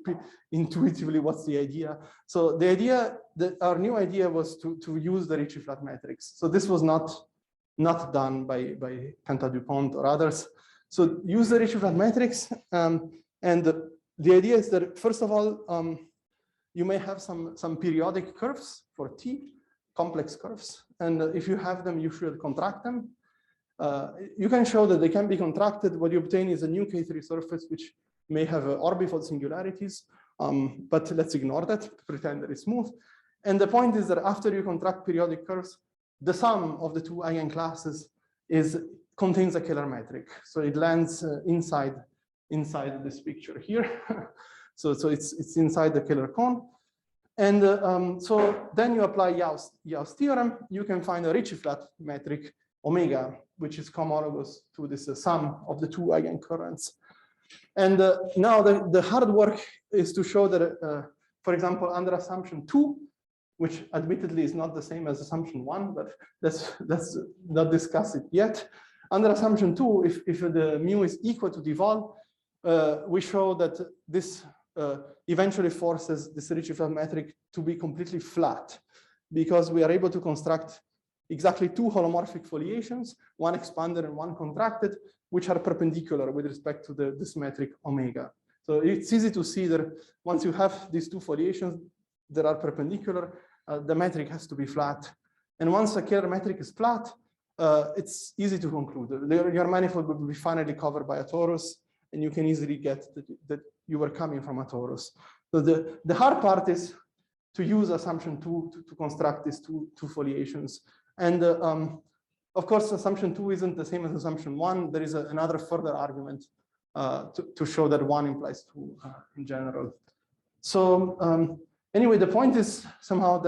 intuitively what's the idea. So the idea, our new idea was to use the Ricci flat matrix. So this was not done by Cantat-Dupont or others. So use the Ricci flat matrix, and the idea is that first of all, you may have some periodic curves for T, complex curves, and if you have them, you should contract them. You can show that they can be contracted. What you obtain is a new K3 surface, which may have orbifold singularities, but let's ignore that, pretend that it's smooth. And the point is that after you contract periodic curves, the sum of the two eigenclasses contains a Kähler metric. So it lands inside this picture here. so it's inside the Kähler cone. And so then you apply Yau's theorem, you can find a Ricci flat metric omega, which is homologous to this sum of the two eigencurrents. And now the hard work is to show that, for example, under assumption 2, which admittedly is not the same as assumption 1, but let's not discuss it yet. Under assumption 2, if the mu is equal to dvol, we show that this eventually forces this Ricci-Flat metric to be completely flat, because we are able to construct exactly two holomorphic foliations, one expanded and one contracted, which are perpendicular with respect to this metric omega. So it's easy to see that once you have these two foliations that are perpendicular, the metric has to be flat. And once a Kähler metric is flat, it's easy to conclude. Your manifold will be finally covered by a torus, and you can easily get that you were coming from a torus. So the hard part is to use assumption 2 to construct these two foliations. And of course, assumption 2 isn't the same as assumption 1. There is another further argument to show that 1 implies 2 in general. So anyway, the point is somehow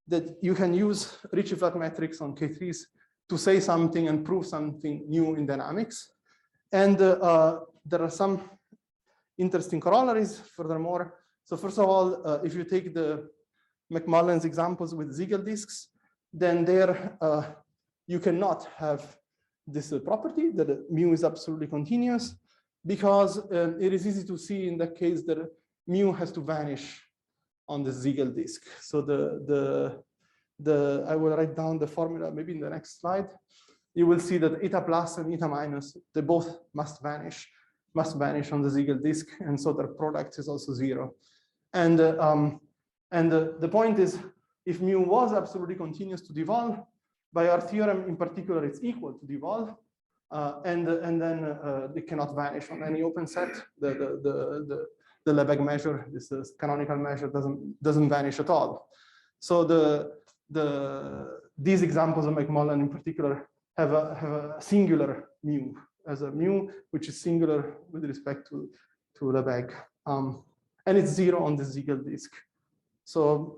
that you can use Ricci-Flat metrics on K3s to say something and prove something new in dynamics. And there are some interesting corollaries furthermore. So first of all, if you take the McMullen's examples with Ziegel disks, then there you cannot have this property that mu is absolutely continuous, because it is easy to see in that case that mu has to vanish on the Ziegel disk. So I will write down the formula maybe in the next slide. You will see that eta plus and eta minus, they both must vanish on the Ziegel disk, and so their product is also 0. And the point is, if mu was absolutely continuous to dvol, by our theorem in particular, it's equal to dvol, and then it cannot vanish on any open set. The Lebesgue measure, this canonical measure, doesn't vanish at all. So these examples of McMullen in particular have a singular mu, as a mu which is singular with respect to Lebesgue, and it's 0 on the Ziegel disk. So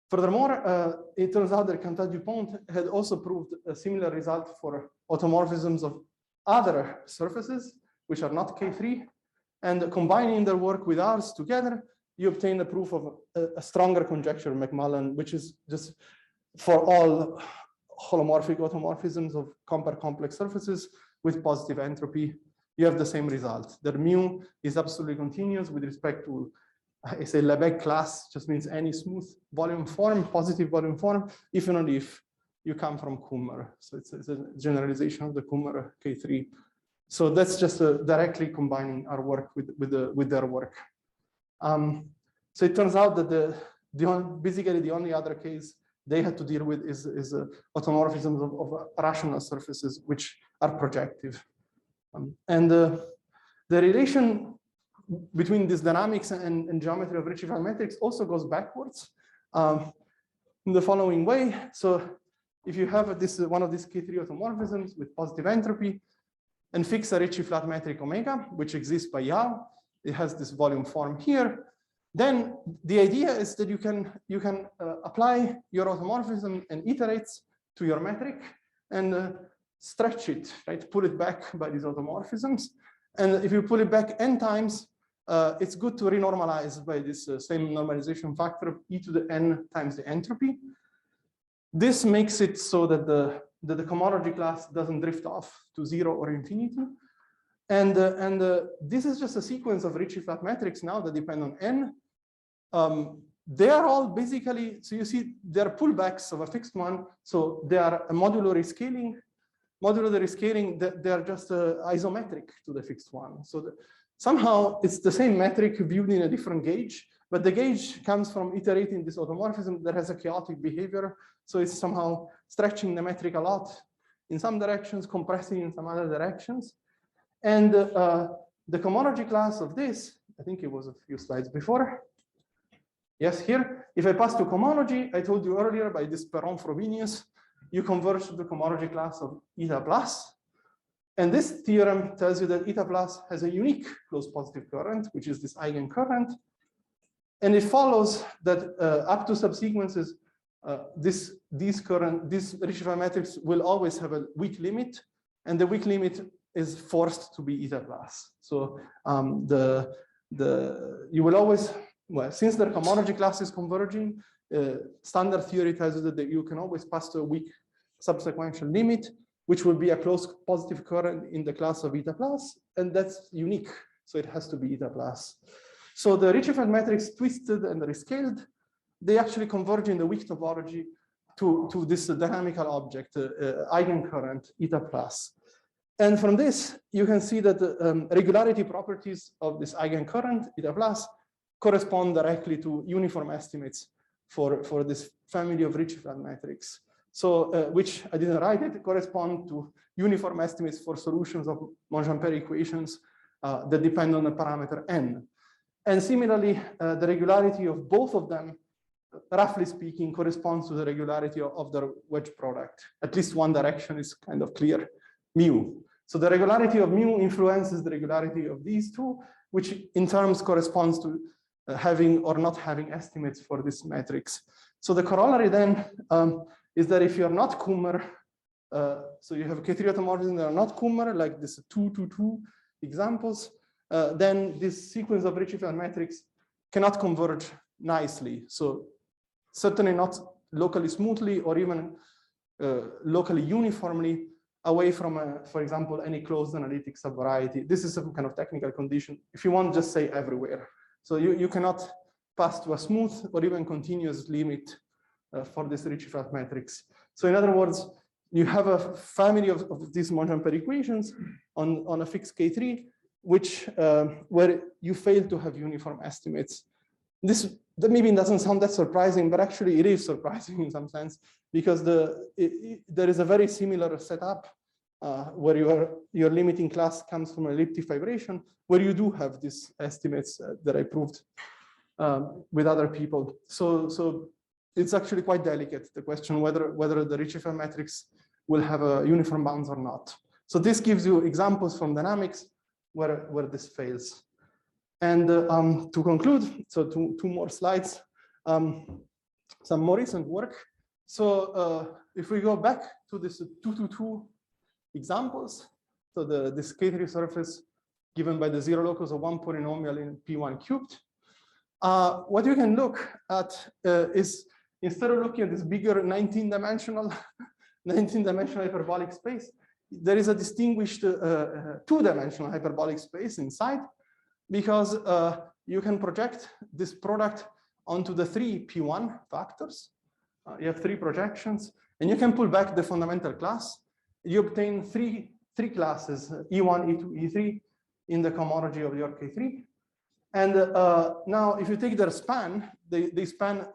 furthermore, it turns out that Cantat-Dupont had also proved a similar result for automorphisms of other surfaces, which are not K3. And combining their work with ours together, you obtain a proof of a stronger conjecture of McMullen, which is just for all holomorphic automorphisms of complex surfaces with positive entropy, you have the same result. That mu is absolutely continuous with respect to, I say, Lebesgue class just means any smooth volume form, positive volume form, if and only if you come from Kummer. So it's a generalization of the Kummer K3. So that's just directly combining our work with their work. So it turns out that basically the only other case they had to deal with is automorphisms of rational surfaces, which are projective. And the relation between this dynamics and geometry of Ricci-Flat metrics also goes backwards in the following way. So if you have one of these K3 automorphisms with positive entropy and fix a Ricci-Flat metric omega, which exists by Yau, it has this volume form here. Then the idea is that you can apply your automorphism and iterates to your metric and stretch it, right? Pull it back by these automorphisms. And if you pull it back n times, it's good to renormalize by this same normalization factor of e to the n times the entropy. This makes it so that the cohomology class doesn't drift off to 0 or infinity. And this is just a sequence of Ricci-Flat metrics now that depend on n. They are all basically, so you see, they're pullbacks of a fixed one. So they are a modular rescaling. Modular rescaling, they are just isometric to the fixed one. So somehow it's the same metric viewed in a different gauge, but the gauge comes from iterating this automorphism that has a chaotic behavior. So it's somehow stretching the metric a lot in some directions, compressing in some other directions. And the cohomology class of this, I think it was a few slides before. Yes, here. If I pass to cohomology, I told you earlier by this Perron-Frobenius, you converge to the cohomology class of eta plus. And this theorem tells you that eta plus has a unique closed positive current, which is this Eigen current. And it follows that up to subsequences, these Ricci-Flat metrics will always have a weak limit, and the weak limit is forced to be eta plus. So you will always well, since the cohomology class is converging, standard theory tells you that you can always pass to a weak subsequential limit, which will be a closed positive current in the class of eta plus, and that's unique. So it has to be eta plus. So the Ricci-Feld matrix twisted and rescaled, they actually converge in the weak topology to this dynamical object, eigencurrent eta plus. And from this, you can see that the regularity properties of this eigencurrent eta plus correspond directly to uniform estimates for this family of Ricci-Feld matrix. So, which I didn't write it, correspond to uniform estimates for solutions of Monge-Ampère equations that depend on the parameter n. And similarly, the regularity of both of them, roughly speaking, corresponds to the regularity of the wedge product. At least one direction is kind of clear, mu. So the regularity of mu influences the regularity of these two, which in terms corresponds to having or not having estimates for this matrix. So the corollary then is that if you're not Kummer, so you have K3 automorphisms that are not Kummer, like this 2-2-2 examples, then this sequence of Ricci-Feld matrix cannot converge nicely. So certainly not locally smoothly or even locally uniformly away from, for example, any closed analytic subvariety. This is some kind of technical condition. If you want, just say everywhere. So you cannot pass to a smooth or even continuous limit for this Ricci-Feld matrix. So in other words, you have a family of these Monge-Ampère equations on a fixed K3, which where you fail to have uniform estimates. That maybe doesn't sound that surprising, but actually it is surprising in some sense, because there is a very similar setup where your limiting class comes from elliptic fibration, where you do have these estimates that I proved with other people. So it's actually quite delicate, the question whether the Ricci-Feld matrix will have a uniform bounds or not. So this gives you examples from dynamics where this fails. And to conclude, so two more slides, some more recent work. So if we go back to this 2-2-2 examples, so this K3 surface given by the zero locus of one polynomial in P1 cubed, what you can look at is, instead of looking at this bigger 19-dimensional hyperbolic space, there is a distinguished 2-dimensional hyperbolic space inside, because you can project this product onto the 3 P1 factors. You have 3 projections, and you can pull back the fundamental class. You obtain three classes, E1, E2, E3, in the cohomology of your K3. And now, if you take their span, they span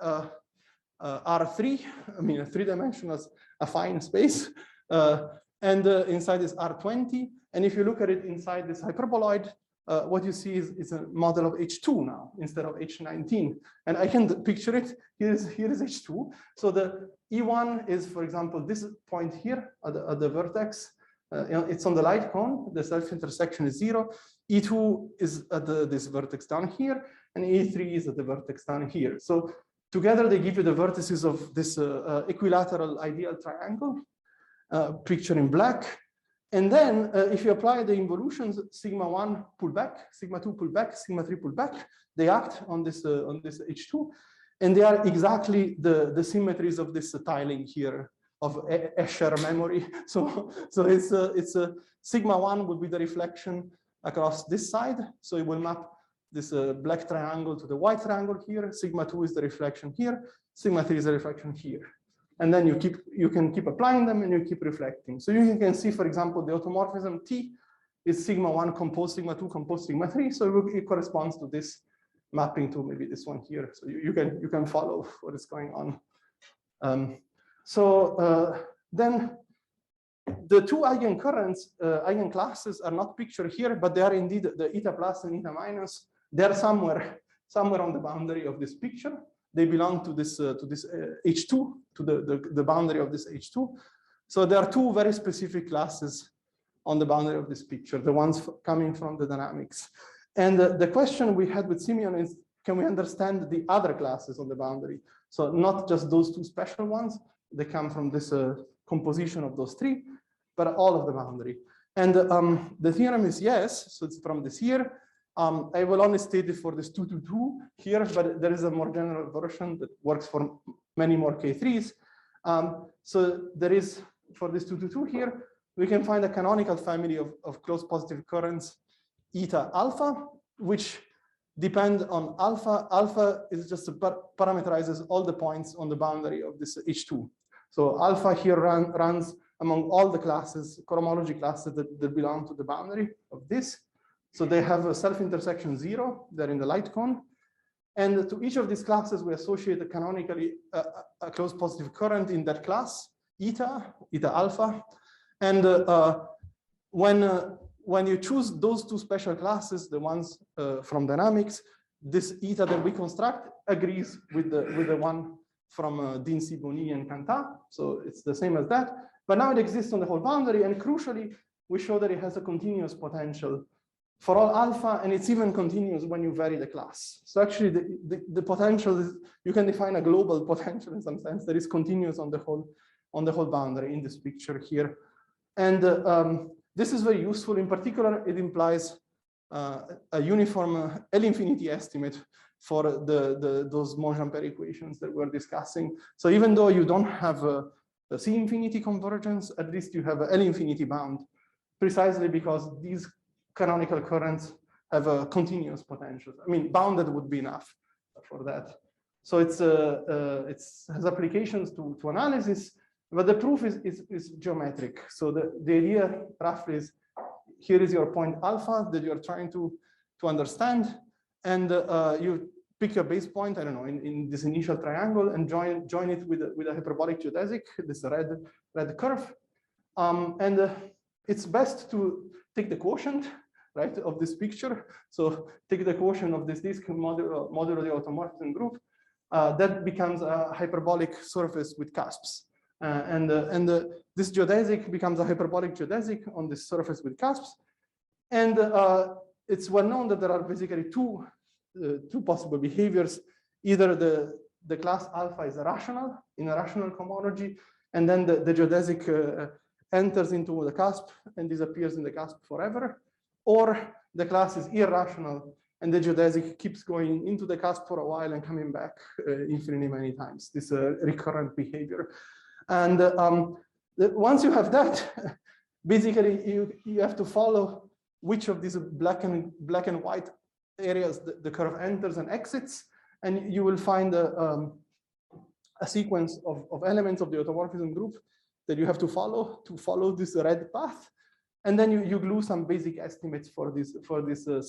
R3, I mean, a 3-dimensional affine space, and inside is R20. And if you look at it inside this hyperboloid, what you see is a model of H2 now instead of H19. And I can picture it. Here is H2. So the E1 is, for example, this point here at the vertex. It's on the light cone. The self-intersection is 0. E2 is at this vertex down here, and E3 is at the vertex down here. So together they give you the vertices of this equilateral ideal triangle, pictured in black. And then if you apply the involutions, sigma 1 pull back, sigma 2 pull back, sigma 3 pull back, they act on this H2, and they are exactly the symmetries of this tiling here of Escher memory. So it's a sigma 1 would be the reflection across this side, so it will map this black triangle to the white triangle here. Sigma 2 is the reflection here. Sigma 3 is the reflection here. And then you can keep applying them and you keep reflecting. So you can see, for example, the automorphism T is sigma 1 composed sigma 2 composed sigma 3. So it corresponds to this mapping to maybe this one here. So you can follow what is going on. Then the two eigencurrents, eigenclasses are not pictured here, but they are indeed the eta plus and eta minus. They are somewhere on the boundary of this picture. They belong to this H2, to the boundary of this H2. So there are two very specific classes on the boundary of this picture, the ones coming from the dynamics. And the question we had with Simion is, can we understand the other classes on the boundary? So not just those two special ones, they come from this composition of those three, but all of the boundary. And the theorem is yes, so it's from this here. I will only state it for this 2 to 2 here, but there is a more general version that works for many more K3s. So there is, for this 2 to 2 here, we can find a canonical family of closed positive currents eta alpha, which depend on alpha. Alpha is just parameterizes all the points on the boundary of this H2. So alpha here runs among all the classes, cohomology classes that belong to the boundary of this. So they have a self-intersection 0, they're in the light cone. And to each of these classes, we associate a canonically a closed positive current in that class, eta alpha. And when you choose those two special classes, the ones from dynamics, this eta that we construct agrees with the one from Dincy, Boni, and Cantat. So it's the same as that. But now it exists on the whole boundary. And crucially, we show that it has a continuous potential for all alpha, and it's even continuous when you vary the class. So actually, the potential is, you can define a global potential in some sense that is continuous on the whole boundary in this picture here. And this is very useful. In particular, it implies a uniform L infinity estimate for those Monge-Ampère equations that we're discussing. So even though you don't have a C infinity convergence, at least you have a L infinity bound, precisely because these canonical currents have a continuous potential. I mean, bounded would be enough for that. So it has applications to analysis, but the proof is geometric. So the idea roughly is, here is your point alpha that you're trying to understand, and you pick your base point, I don't know, in this initial triangle, and join it with a hyperbolic geodesic, this red curve. And it's best to take the quotient, right, of this picture. So take the quotient of this disk modulo the automorphism group. That becomes a hyperbolic surface with cusps. This geodesic becomes a hyperbolic geodesic on this surface with cusps. And it's well known that there are basically two possible behaviors. Either the class alpha is irrational in a rational cohomology, and then the geodesic enters into the cusp and disappears in the cusp forever, or the class is irrational and the geodesic keeps going into the cusp for a while and coming back infinitely many times. This recurrent behavior. And once you have that, basically you have to follow which of these black and white areas the curve enters and exits, and you will find a sequence of elements of the automorphism group that you have to follow this red path, and then you glue some basic estimates for this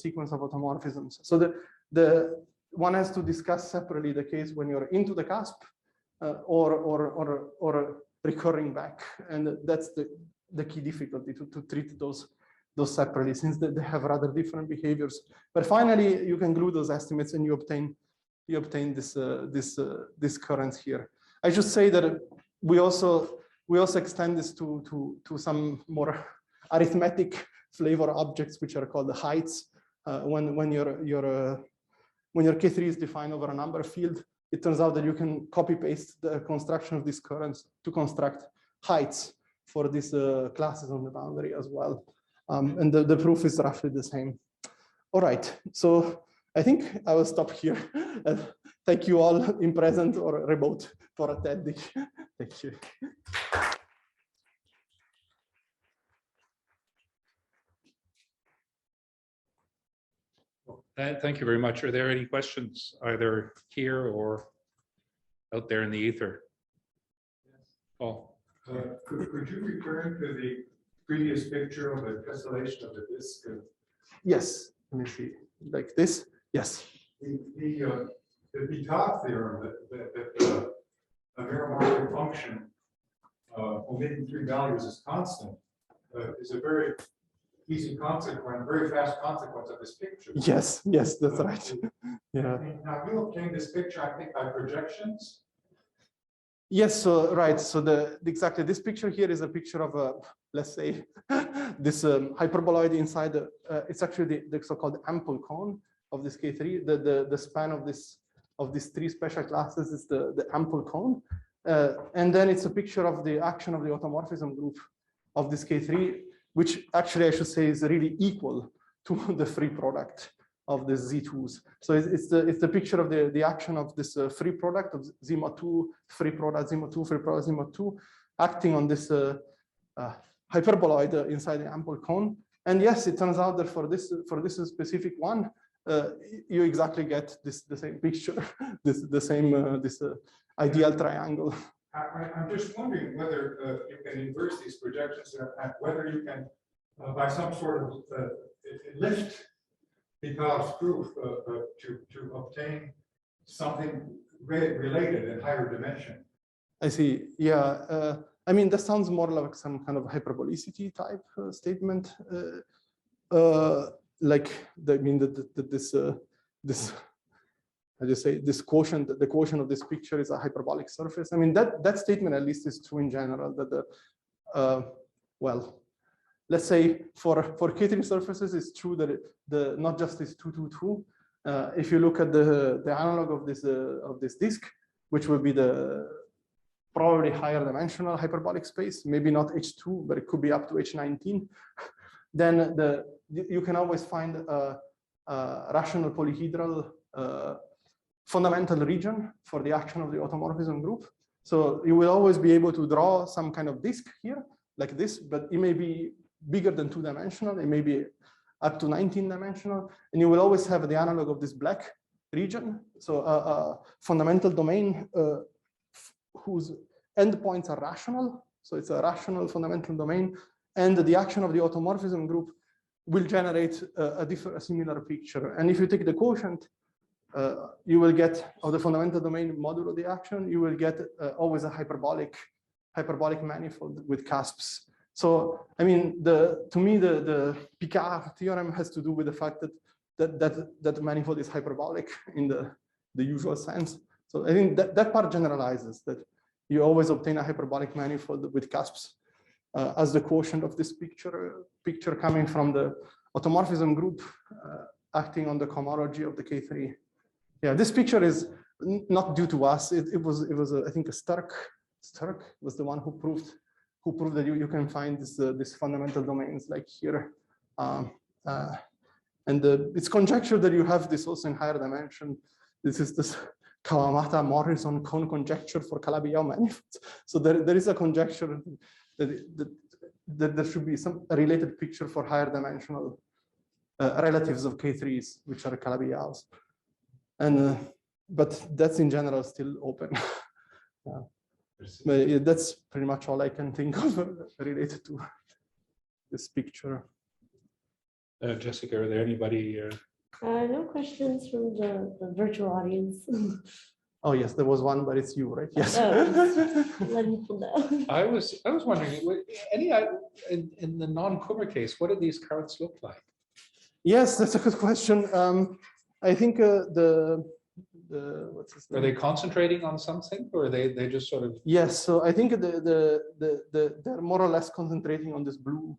sequence of automorphisms. So the one has to discuss separately the case when you're into the cusp or recurring back, and that's the key difficulty to treat those separately, since they have rather different behaviors. But finally, you can glue those estimates and you obtain this current here. I should say that we also extend this to some more arithmetic flavor objects, which are called the heights. When your K3 is defined over a number field, it turns out that you can copy paste the construction of these currents to construct heights for these classes on the boundary as well. And the proof is roughly the same. All right, so I think I will stop here. Thank you all in present or remote for attending. Thank you. Thank you very much. Are there any questions either here or out there in the ether? Yes. Paul. Could you return to the previous picture of the tessellation of the disk? Yes, let me see, like this. Yes. The Vitat theorem that a meromorphic function omitting 3 values is constant is a very easy consequence, very fast consequence of this picture. Yes, that's right. Yeah. Now you obtain this picture, I think, by projections. Yes, so right. So exactly this picture here is a picture of let's say this hyperboloid inside it's actually the so-called ample cone of this K3. The span of these 3 special classes is the ample cone, and then it's a picture of the action of the automorphism group of this K3, which actually I should say is really equal to the free product of the Z2s. So it's the picture of the action of this free product of Z-mod2, free product, Z-mod2, free product, Z-mod2, acting on this hyperboloid inside the ample cone. And yes, it turns out that for this specific one, you exactly get the same picture, this ideal triangle. I'm just wondering whether you can inverse these projections and whether you can, by some sort of lift Picard's proof to obtain something related in higher dimension. I see. Yeah. I mean, that sounds more like some kind of hyperbolicity type statement. Like, I mean, this, I just say this quotient, the quotient of this picture is a hyperbolic surface. I mean, that statement at least is true in general. That well, let's say for K3 surfaces, it's true that not just this 2, 2, 2. If you look at the analog of this disk, which will be the probably higher dimensional hyperbolic space, maybe not H2, but it could be up to H19. Then you can always find a rational polyhedral fundamental region for the action of the automorphism group. So you will always be able to draw some kind of disk here, like this, but it may be bigger than 2-dimensional. It may be up to 19-dimensional, and you will always have the analog of this black region. So a fundamental domain whose endpoints are rational. So it's a rational fundamental domain, and the action of the automorphism group will generate a similar picture. And if you take the quotient, you will get of the fundamental domain modulo the action. You will get always a hyperbolic manifold with cusps. So I mean, to me, the Picard theorem has to do with the fact that manifold is hyperbolic in the usual sense. So I think that part generalizes that you always obtain a hyperbolic manifold with cusps as the quotient of this picture coming from the automorphism group acting on the cohomology of the K3. Yeah, this picture is not due to us. It was I think a Stark was the one who proved that you can find this fundamental domains like here, and it's conjecture that you have this also in higher dimension. This is this Kawamata-Morrison cone conjecture for Calabi-Yau manifolds. So there is a conjecture that there should be some related picture for higher dimensional relatives of K3s, which are Calabi-Yaus. And but that's in general still open. Yeah. But yeah, that's pretty much all I can think of related to this picture. Jessica, are there anybody? No questions from the virtual audience. Oh yes, there was one, but it's you, right? Yes. Let me pull that. I was wondering, in the non-Kummer case, what do these cards look like? Yes, that's a good question. I think what's his name? Are they concentrating on something, or are they just sort of? Yes, so I think they're more or less concentrating on this blue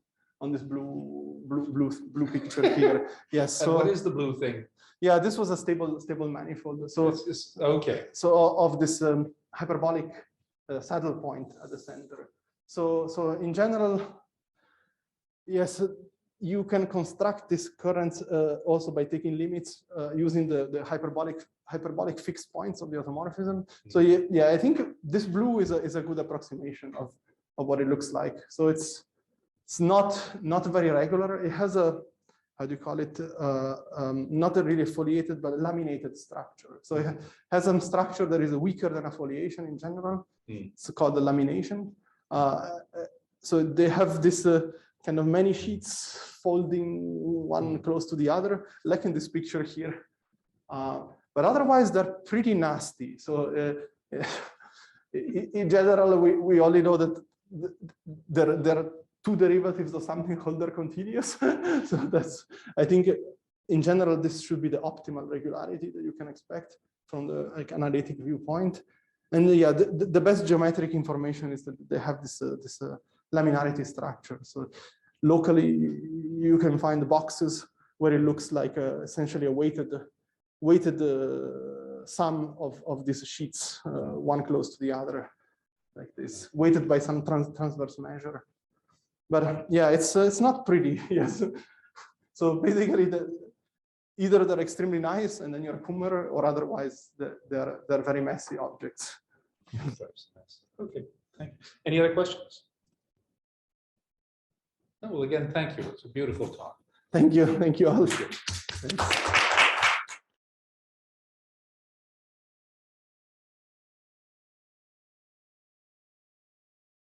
picture here. Yes. So and what is the blue thing? Yeah, this was a stable manifold. So okay. So of this hyperbolic saddle point at the center. So in general, yes, you can construct this current also by taking limits using the hyperbolic fixed points of the automorphism. So yeah, I think this blue is a good approximation of what it looks like. So it's not very regular. It has a, how do you call it? Not a really foliated, but laminated structure. So it has some structure that is weaker than a foliation in general. It's called the lamination. So they have this kind of many sheets folding one close to the other, like in this picture here. But otherwise, they're pretty nasty. So in general, we only know that there are two derivatives of something called their continuous. So that's, I think, in general, this should be the optimal regularity that you can expect from the analytic viewpoint. And yeah, the best geometric information is that they have this laminarity structure. So locally, you can find boxes where it looks like essentially a weighted sum of these sheets, one close to the other, like this, weighted by some transverse measure. But yeah, it's not pretty. Yes. So basically, either they're extremely nice and then you're a Kummer, or otherwise they're very messy objects. Okay, thank you. Any other questions? No, well, again, thank you. It's a beautiful talk. Thank you all. Thanks.